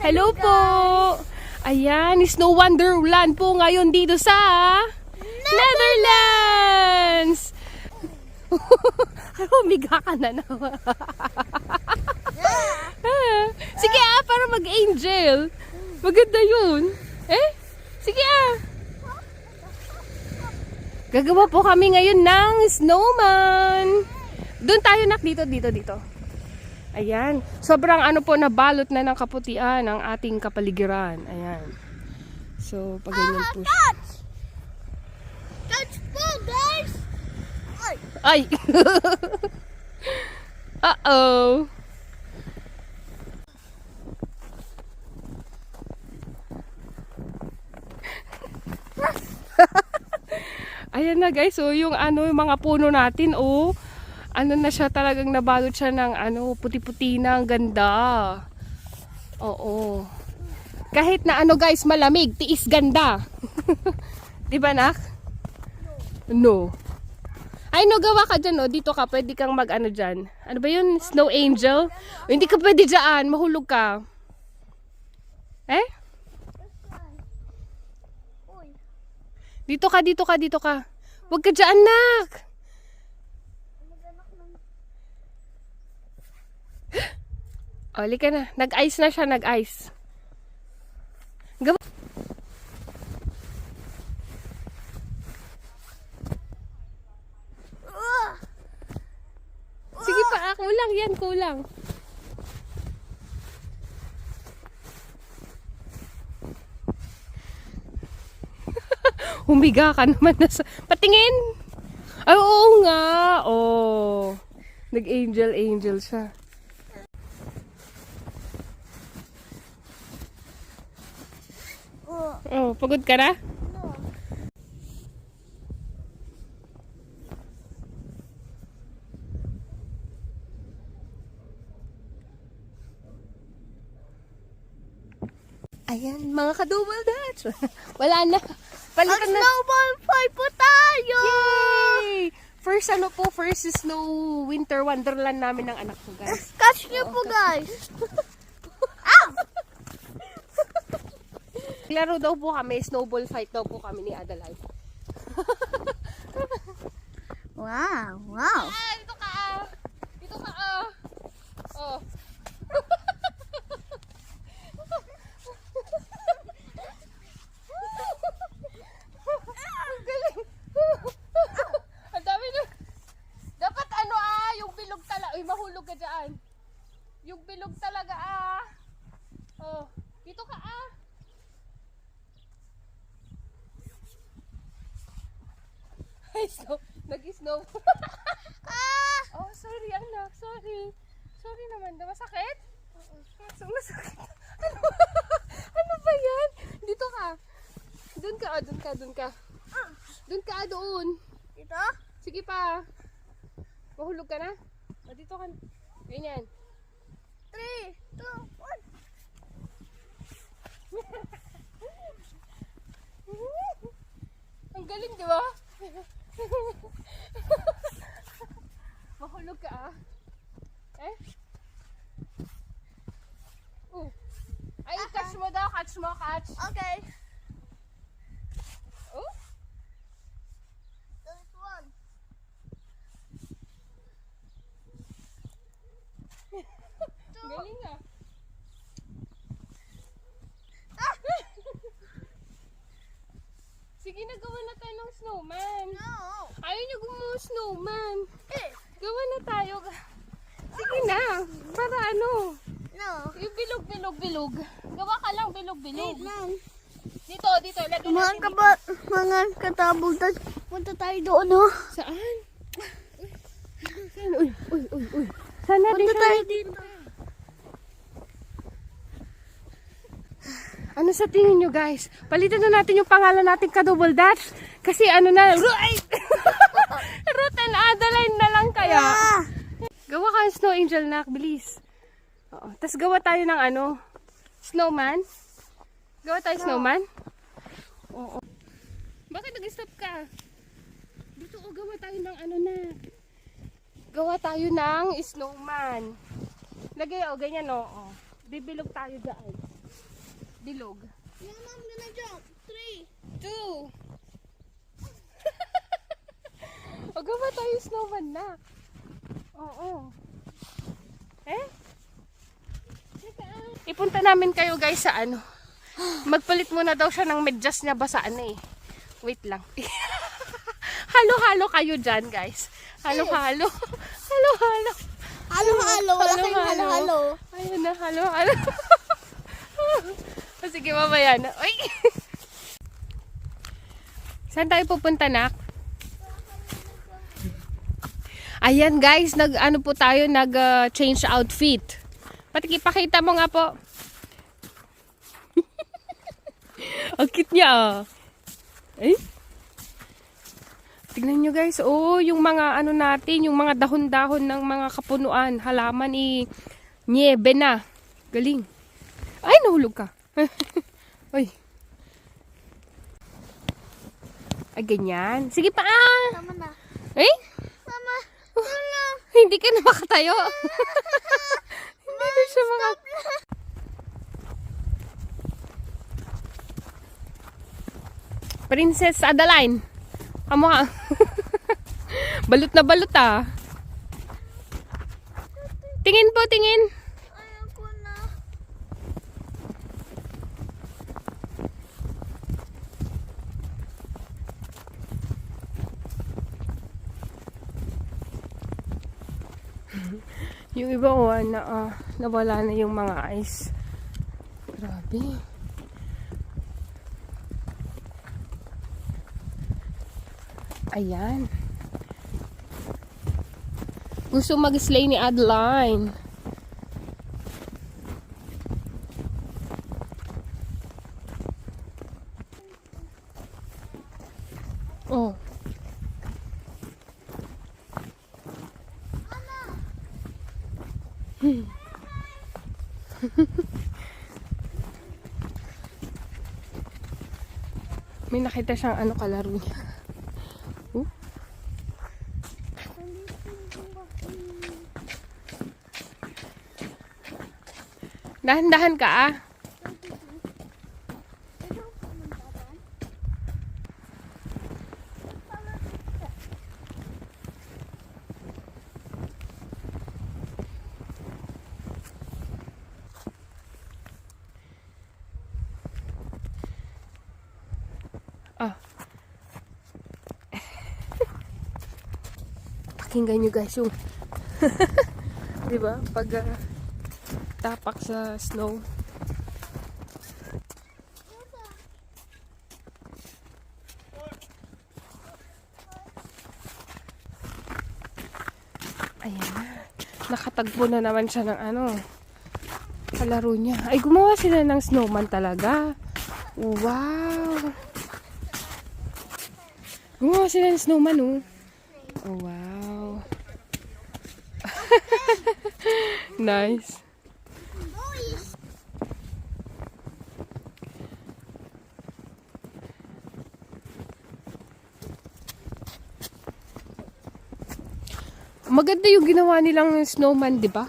Hello po! Ayan, Snow Wonderland po ngayon dito sa Netherlands! Humiga ka na naman. Sige para mag-angel. Maganda yun. Sige Gagawa po kami ngayon ng snowman. Doon tayo dito. Ayan. Sobrang nabalot na ng kaputian ang ating kapaligiran. Ayan. So, pag ganyan po siya. Touch po, guys! Ay! Uh-oh! Ayan na guys, so yung yung mga puno natin, na siya, talagang nabalot siya ng puti-puti na, ang ganda. Oo. Kahit na guys, malamig, tiis ganda. 'Di ba, nak? No. Ay, no, gawa ka dyan, dito ka, pwede kang dyan. Ano ba yun? Snow angel? Hindi ka pwede dyan, mahulog ka. Dito ka. Huwag ka dyan, nak. Oli ka na. Nag-ice na siya, nag-ice. Sige pa, kulang yan, kulang. Humiga ka naman na sa... Patingin! Ay, oo nga! Nag-angel siya. Pagod ka na? No. Ayan, mga ka-double dutch. Wala na. Palitan na. Snowball fight po tayo! Yay! First snow winter wonderland namin ng anak ko, guys. Catch niyo po, guys. Laro daw po kami, snowball fight daw po kami ni Adelaide. Wow. Dito ka. Oh. Ang galing. Ang dami na. Dapat yung bilog talaga. Uy, mahulog ka dyan. Yung bilog talaga dito ka Ay, nag-snow. Sorry anak. Sorry naman. Masakit? Masakit. Ano ba yan? Dito ka. Doon ka. Doon. Dito? Sige pa. Mahulog ka na? Dito ka. Ganyan. 3, 2, 1. Ang galing, di ba? Mahulog ka Ay, catch mo daw. Catch. Okay. Oh? There's one. Galing Sige, nagawa na tayo ng snowman. No. Ayaw niyo gumawa ng snowman. Gawa na tayo. Sige na. Para No. yung bilog. Gawa ka lang bilog. Dito. Lagyan natin Mga katabog, punta tayo doon, no? Saan? Uy. Sana Punta tayo dito. Ano sa tingin nyo, guys? Palitan na natin yung pangalan natin ka-double dutch. Kasi Ruth and Adeline na lang kaya. Gawa ka ng snow angel, nak. Bilis. Tapos gawa tayo ng snowman. Gawa tayo snowman. Oo. Bakit nag-stop ka? Dito, gawa tayo ng na. Gawa tayo ng snowman. Lagay, ganyan, Bibilog tayo dyan. Bilog. Yeah, Mom, I'm gonna jump. 3. 2. O gawa tayo snowman na. Oo. Eh? Ipunta namin kayo guys sa ano. Magpalit muna daw siya ng medyas niya basaan na eh. Wait lang. Halo-halo kayo dyan guys. Halo-halo. Halo-halo. Halo-halo. Wala kayong Halo-halo. halo-halo. Ayun na, halo-halo. O, sige, mamaya na. Uy! Saan tayo pupunta, nak? Ayan, guys. Ano po tayo, change outfit. Pakita mo nga po. Ang cute niya, ah. Eh? Tignan nyo, guys. Oh, yung mga ano natin, yung mga dahon-dahon ng mga kapunuan. Halaman niebe na. Galing. Ay, nahulog ka. Uy. Ay, ganyan. Sige pa, ah. Tama na. Eh? Mama, tulong. Hindi ka na makatayo. Hindi na siya Princess Adeline. Amo ka. Balot na balot, ah. Tingin po, tingin. Ayoko na. Yung iba nawala na yung mga ice. Grabe. Ayan. Gusto mag-slay ni Adeline. Oh. May nakita siyang kalaro niya. Dahan-dahan ka, ah. Ah. Pakinggan nyo guys yung diba? Pag tapak sa snow. Ayan na. Nakatagpo na naman siya ng kalaro niya. Ay, gumawa sila ng snowman talaga. Wow! Gumawa sila ng snowman, oh. Oh, wow. Nice. Maganda yung ginawa nilang snowman, di ba?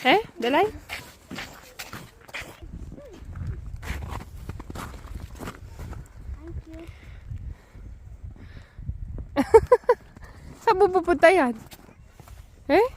Eh, Dalay? Saan mo pupunta yan? Eh?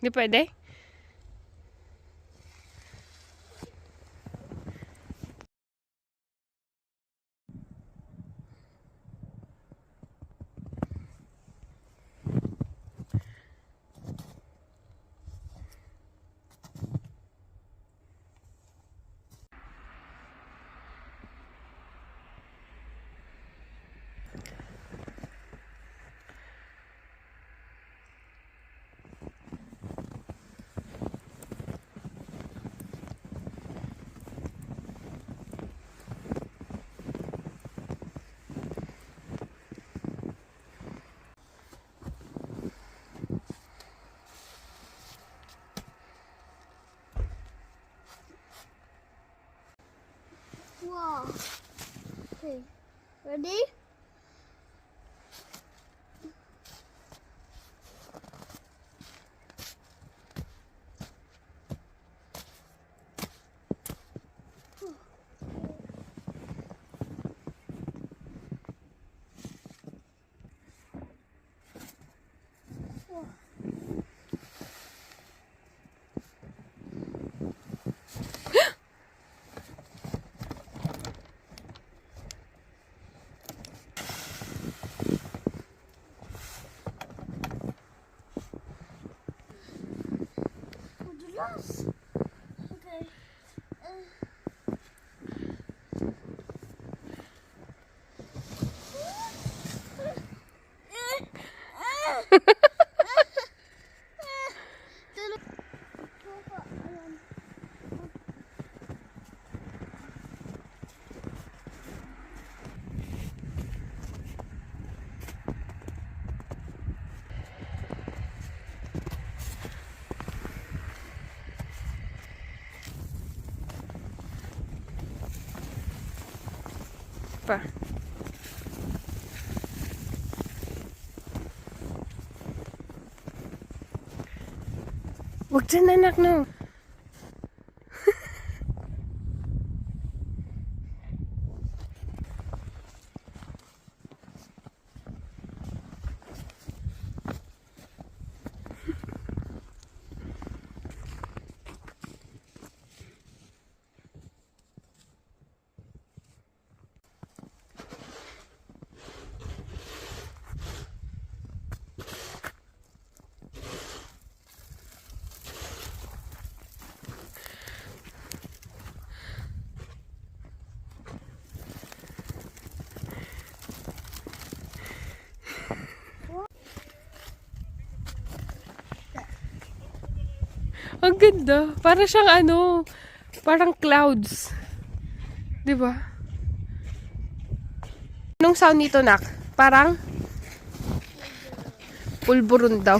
Hindi pwede? Ready? Yes. Okay. Pa. Huwag dyan, anak, no. Ang ganda. Para siyang ano, parang clouds. 'Di ba? Anong sound nito, nak? Parang pulburon daw.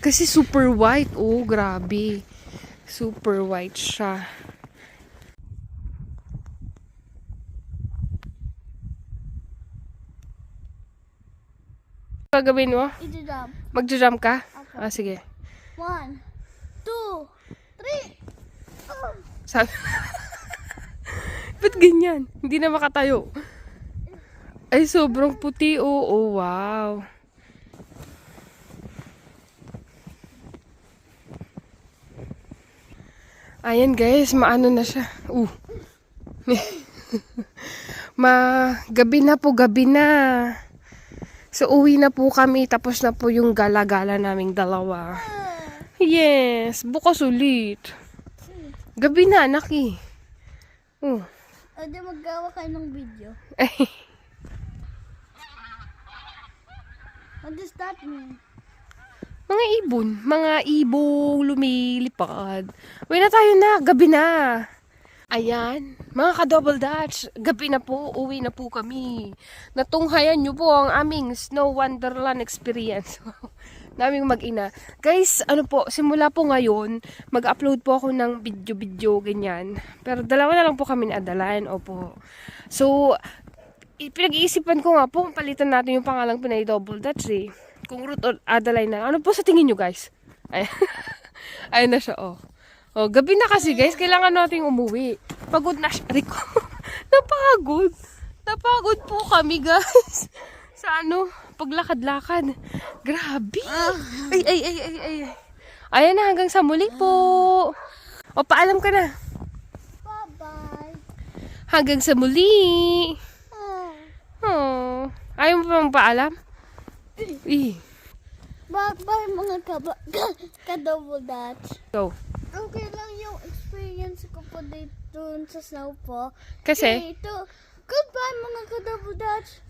Kasi super white. Oh, grabe. Super white siya. Gagawin mo? Ito-jump. Magja-jump ka? Okay. Ah, sige. 1, 2, 3. Oh. Sabi... Ba't ganyan? Hindi na makatayo. Ay, sobrang puti. Oh, wow. Ayan guys, maano na siya. Gabi na po, gabi na. So, uwi na po kami. Tapos na po yung gala-gala naming dalawa. Yes, bukas ulit. Gabi na, anak eh. Oh. Adi maggawa kayo ng video. What does that mean? Mga ibon lumilipad. Uwi na tayo na, gabi na. Ayan, mga ka-double dutch, gabi na po, uwi na po kami. Natunghayan nyo po ang aming Snow Wonderland experience. Naming mag-ina. Guys, ano po, simula po ngayon, mag-upload po ako ng video-video, ganyan. Pero dalawa na lang po kami naadalan, opo. So, pinag-iisipan ko nga po, palitan natin yung pangalang Pinay Double Dutch eh. Kung Ruth or Adeline na. Ano po sa tingin nyo, guys? Ayan. Ayan na siya, oh. Oh, gabi na kasi, guys. Kailangan nating umuwi. Pagod na siya. Rico. Napagod. Napagod po kami, guys. Sa ano, paglakad-lakad. Grabe. Ay. Ayan na, hanggang sa muli po. O, paalam ka na. Bye-bye. Hanggang sa muli. Oh. Ayaw mo pa magpaalam? Bye-bye mga ka-double dutch. Go. Okay lang yung experience ko po dito sa snow po. Kasi? Goodbye mga ka-double dutch.